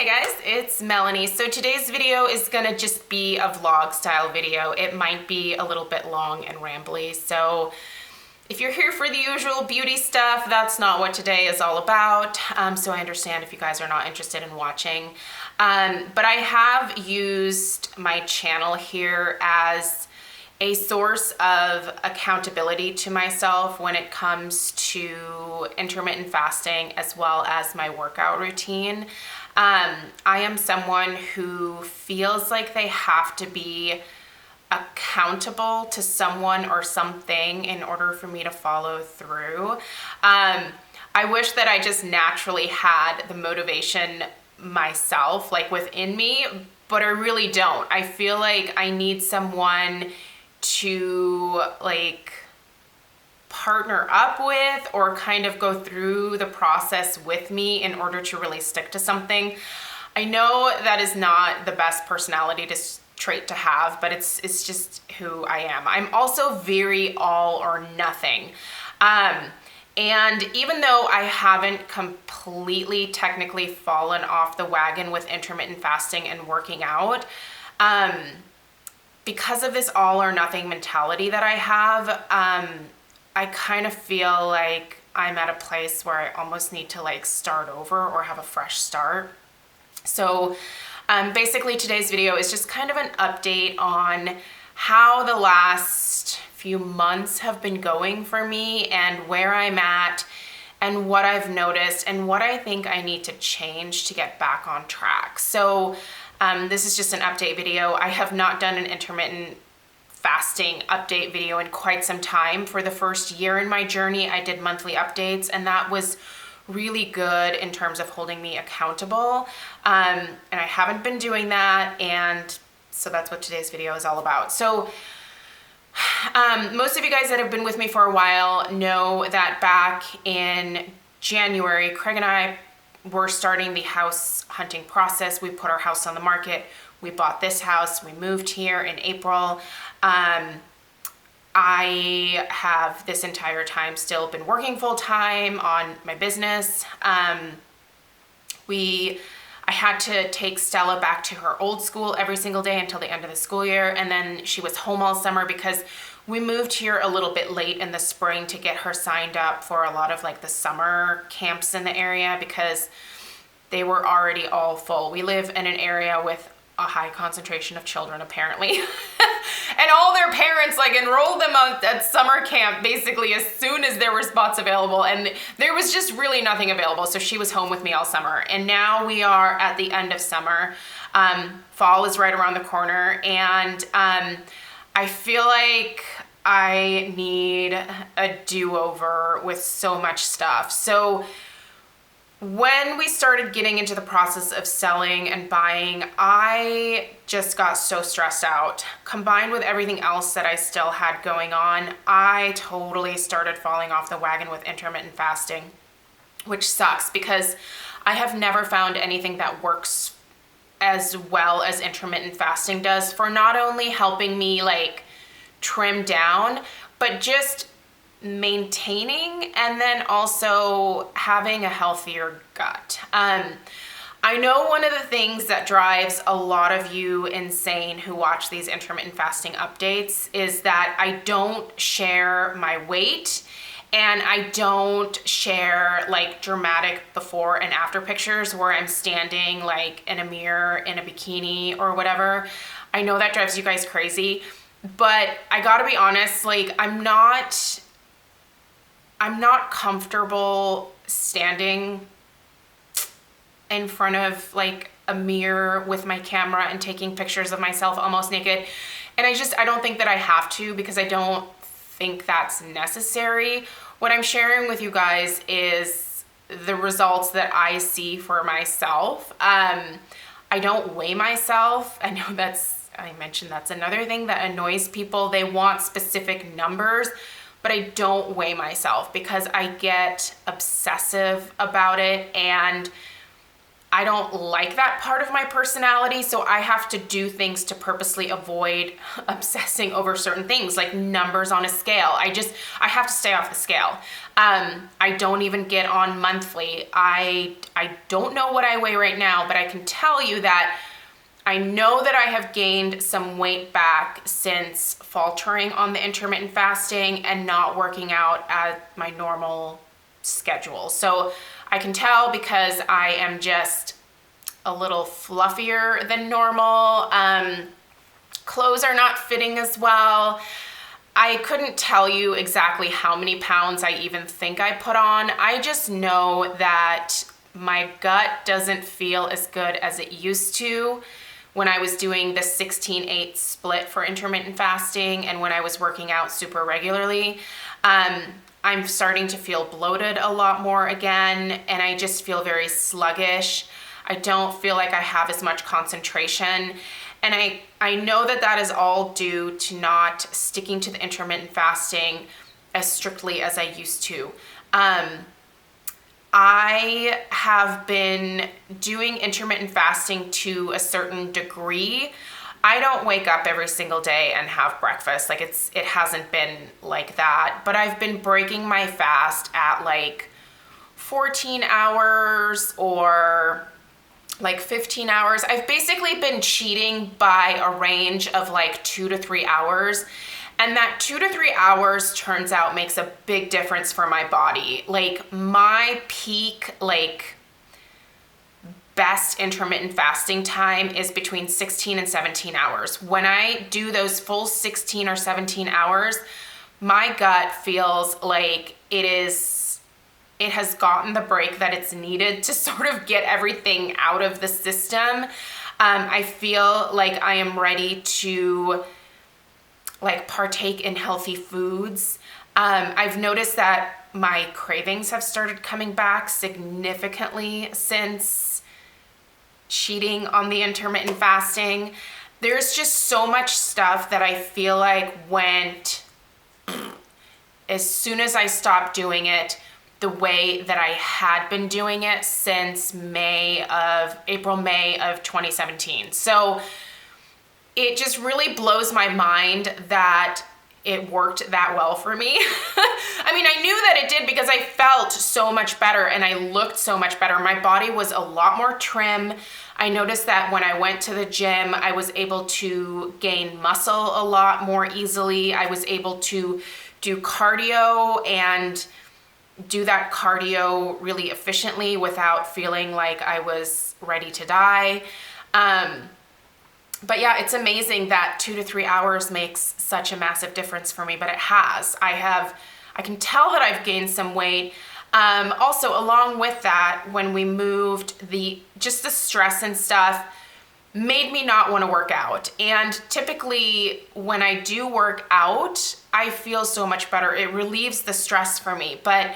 Hey guys, it's Melanie. So today's video is gonna just be a vlog style video. It might be a little bit long and rambly. So if you're here for the usual beauty stuff, that's not what today is all about. So I understand if you guys are not interested in watching. But I have used my channel here as a source of accountability to myself when it comes to intermittent fasting as well as my workout routine. I am someone who feels like they have to be accountable to someone or something in order for me to follow through. I wish that I just naturally had the motivation myself, like within me, but I really don't. I feel like I need someone to like partner up with or kind of go through the process with me in order to really stick to something. I know that is not the best personality trait to have, but it's just who I am. I'm also very all or nothing. And even though I haven't completely technically fallen off the wagon with intermittent fasting and working out, because of this all or nothing mentality that I have, I kind of feel like I'm at a place where I almost need to like start over or have a fresh start. So basically today's video is just kind of an update on how the last few months have been going for me and where I'm at and what I've noticed and what I think I need to change to get back on track. So this is just an update video. I have not done an intermittent fasting update video in quite some time. For the first year in my journey, I did monthly updates, and that was really good in terms of holding me accountable. And I haven't been doing that, and so that's what today's video is all about. So most of you guys that have been with me for a while know that back in January, Craig and I were starting the house hunting process. We put our house on the market. We bought this house. We moved here in April. I have this entire time still been working full time on my business. I had to take Stella back to her old school every single day until the end of the school year. And then she was home all summer because we moved here a little bit late in the spring to get her signed up for a lot of like the summer camps in the area because they were already all full. We live in an area with a high concentration of children apparently. And all their parents like enrolled them at summer camp basically as soon as there were spots available, and there was just really nothing available. So she was home with me all summer, and now we are at the end of summer. Fall is right around the corner, and I feel like I need a do-over with so much stuff. So when we started getting into the process of selling and buying, I just got so stressed out. Combined with everything else that I still had going on, I totally started falling off the wagon with intermittent fasting, which sucks because I have never found anything that works as well as intermittent fasting does for not only helping me like trim down, but just maintaining and then also having a healthier gut. I know one of the things that drives a lot of you insane who watch these intermittent fasting updates is that I don't share my weight and I don't share like dramatic before and after pictures where I'm standing like in a mirror in a bikini or whatever. I know that drives you guys crazy, but I gotta be honest, like I'm not comfortable standing in front of like a mirror with my camera and taking pictures of myself almost naked. And I don't think that I have to because I don't think that's necessary. What I'm sharing with you guys is the results that I see for myself. I don't weigh myself. I know I mentioned that's another thing that annoys people. They want specific numbers, but I don't weigh myself because I get obsessive about it, and I don't like that part of my personality, so I have to do things to purposely avoid obsessing over certain things, like numbers on a scale. I have to stay off the scale. I don't even get on monthly. I don't know what I weigh right now, but I can tell you that I know that I have gained some weight back since faltering on the intermittent fasting and not working out at my normal schedule. So I can tell because I am just a little fluffier than normal. Clothes are not fitting as well. I couldn't tell you exactly how many pounds I even think I put on. I just know that my gut doesn't feel as good as it used to when I was doing the 16/8 split for intermittent fasting and when I was working out super regularly. I'm starting to feel bloated a lot more again, and I just feel very sluggish. I don't feel like I have as much concentration. And I know that that is all due to not sticking to the intermittent fasting as strictly as I used to. I have been doing intermittent fasting to a certain degree. I don't wake up every single day and have breakfast. Like it hasn't been like that, but I've been breaking my fast at like 14 hours or like 15 hours. I've basically been cheating by a range of like 2 to 3 hours. And that 2 to 3 hours turns out makes a big difference for my body. Like my peak, like best intermittent fasting time is between 16 and 17 hours. When I do those full 16 or 17 hours, my gut feels like it has gotten the break that it's needed to sort of get everything out of the system. I feel like I am ready to like partake in healthy foods. I've noticed that my cravings have started coming back significantly since cheating on the intermittent fasting. There's just so much stuff that I feel like went as soon as I stopped doing it the way that I had been doing it since April, May of 2017. So it just really blows my mind that it worked that well for me. I mean, I knew that it did because I felt so much better and I looked so much better. My body was a lot more trim. I noticed that when I went to the gym, I was able to gain muscle a lot more easily. I was able to do cardio and do that cardio really efficiently without feeling like I was ready to die. But yeah, it's amazing that 2 to 3 hours makes such a massive difference for me, but it has. I can tell that I've gained some weight. Also, along with that, when we moved, just the stress and stuff made me not want to work out. And typically when I do work out, I feel so much better. It relieves the stress for me. But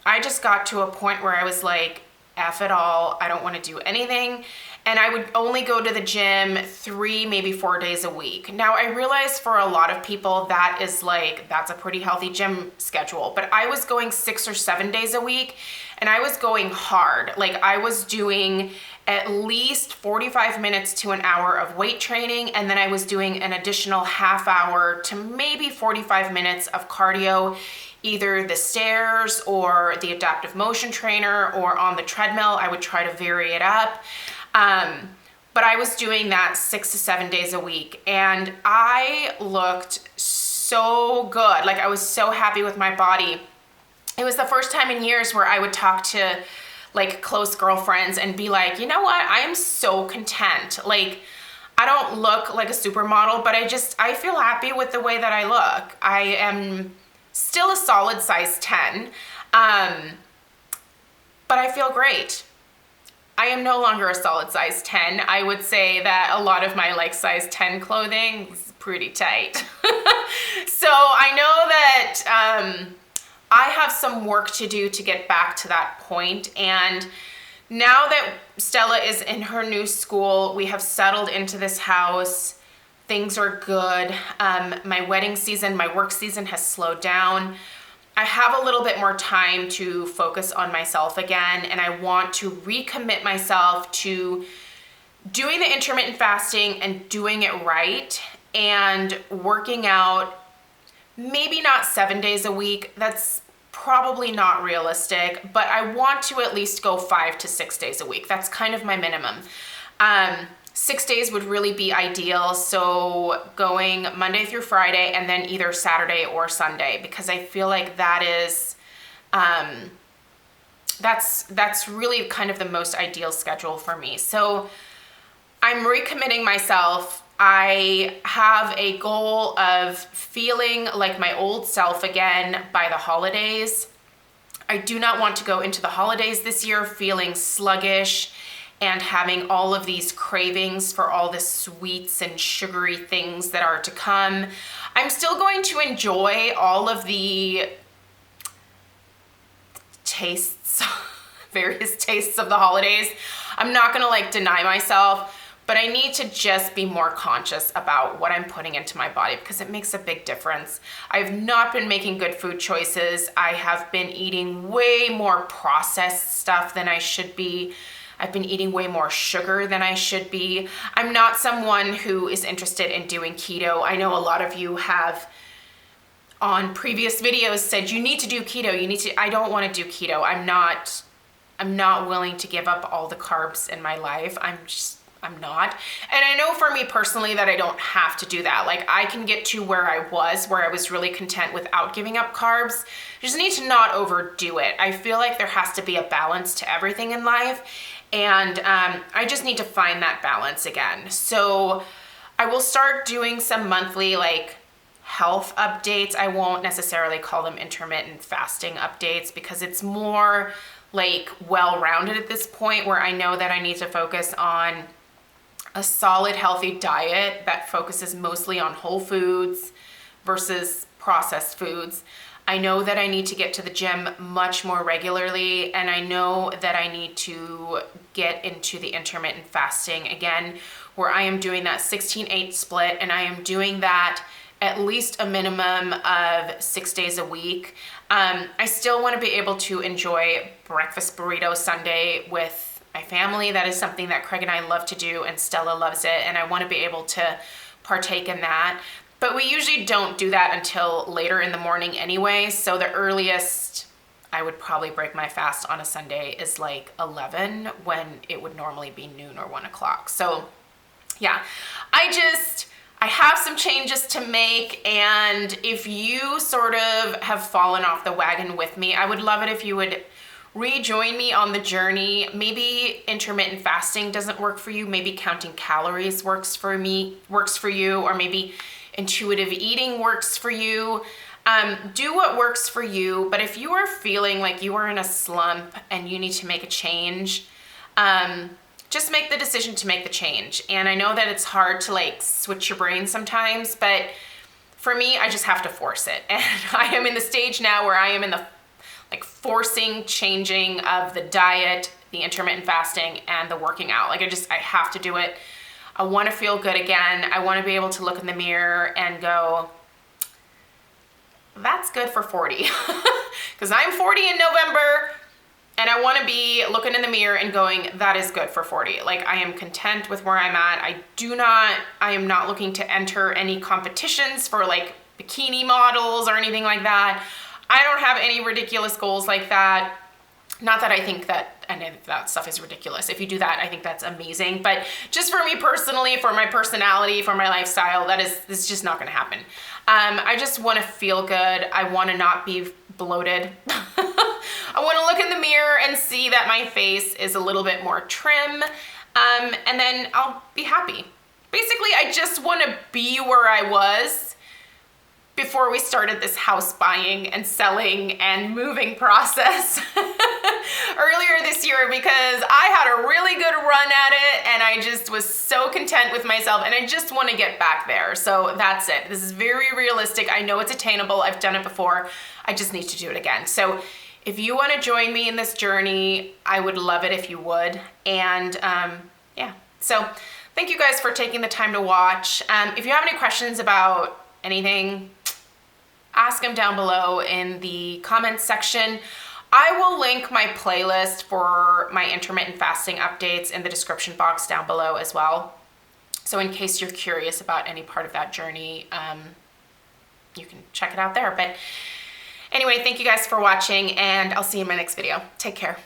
I just got to a point where I was like, F it all. I don't want to do anything. And I would only go to the gym 3, maybe 4 days a week. Now I realize for a lot of people that's a pretty healthy gym schedule, but I was going 6 or 7 days a week and I was going hard. Like I was doing at least 45 minutes to an hour of weight training. And then I was doing an additional half hour to maybe 45 minutes of cardio, either the stairs or the adaptive motion trainer or on the treadmill. I would try to vary it up. But I was doing that 6 to 7 days a week and I looked so good. Like I was so happy with my body. It was the first time in years where I would talk to like close girlfriends and be like, you know what? I am so content. Like I don't look like a supermodel, but I feel happy with the way that I look. I am still a solid size 10. But I feel great. I am no longer a solid size 10. I would say that a lot of my like size 10 clothing is pretty tight. So I know that I have some work to do to get back to that point. And now that Stella is in her new school, we have settled into this house. Things are good. My wedding season, my work season has slowed down. I have a little bit more time to focus on myself again, and I want to recommit myself to doing the intermittent fasting and doing it right and working out, maybe not 7 days a week. That's probably not realistic, but I want to at least go 5 to 6 days a week. That's kind of my minimum. 6 days would really be ideal. So going Monday through Friday and then either Saturday or Sunday, because I feel like that is, that's really kind of the most ideal schedule for me. So I'm recommitting myself. I have a goal of feeling like my old self again by the holidays. I do not want to go into the holidays this year feeling sluggish and having all of these cravings for all the sweets and sugary things that are to come. I'm still going to enjoy all of the tastes, various tastes of the holidays. I'm not gonna like deny myself, but I need to just be more conscious about what I'm putting into my body because it makes a big difference. I've not been making good food choices. I have been eating way more processed stuff than I should be. I've been eating way more sugar than I should be. I'm not someone who is interested in doing keto. I know a lot of you have on previous videos said you need to do keto. I don't want to do keto. I'm not willing to give up all the carbs in my life. I'm not. And I know for me personally that I don't have to do that. Like I can get to where I was really content without giving up carbs. I just need to not overdo it. I feel like there has to be a balance to everything in life. And I just need to find that balance again. So I will start doing some monthly like health updates. I won't necessarily call them intermittent fasting updates because it's more like well-rounded at this point where I know that I need to focus on a solid, healthy diet that focuses mostly on whole foods versus processed foods. I know that I need to get to the gym much more regularly, and I know that I need to get into the intermittent fasting again, where I am doing that 16-8 split, and I am doing that at least a minimum of 6 days a week. I still want to be able to enjoy breakfast burrito Sunday with my family. That is something that Craig and I love to do, and Stella loves it, and I want to be able to partake in that. But we usually don't do that until later in the morning anyway, so the earliest I would probably break my fast on a Sunday is like 11 when it would normally be noon or 1 o'clock. So yeah, I have some changes to make, and if you sort of have fallen off the wagon with me, I would love it if you would rejoin me on the journey. Maybe intermittent fasting doesn't work for you. Maybe counting calories works for you, or maybe intuitive eating works for you. Do what works for you. But if you are feeling like you are in a slump and you need to make a change, just make the decision to make the change. And I know that it's hard to like switch your brain sometimes, but for me, I just have to force it. And I am in the stage now where I am in the like forcing changing of the diet, the intermittent fasting, and the working out. Like I have to do it. I want to feel good again. I want to be able to look in the mirror and go, that's good for 40. Because I'm 40 in November, and I want to be looking in the mirror and going, that is good for 40. Like I am content with where I'm at. I am not looking to enter any competitions for like bikini models or anything like that. I don't have any ridiculous goals like that. Not that I think that any of that stuff is ridiculous. If you do that, I think that's amazing. But just for me personally, for my personality, for my lifestyle, this is just not gonna happen. I just wanna feel good. I wanna not be bloated. I wanna look in the mirror and see that my face is a little bit more trim, and then I'll be happy. Basically, I just wanna be where I was before we started this house buying and selling and moving process earlier this year, because I had a really good run at it and I just was so content with myself, and I just want to get back there. So that's it. This is very realistic. I know it's attainable. I've done it before. I just need to do it again. So if you want to join me in this journey, I would love it if you would. And yeah, so thank you guys for taking the time to watch. If you have any questions about anything, ask them down below in the comments section. I will link my playlist for my intermittent fasting updates in the description box down below as well. So in case you're curious about any part of that journey, you can check it out there. But anyway, thank you guys for watching, and I'll see you in my next video. Take care.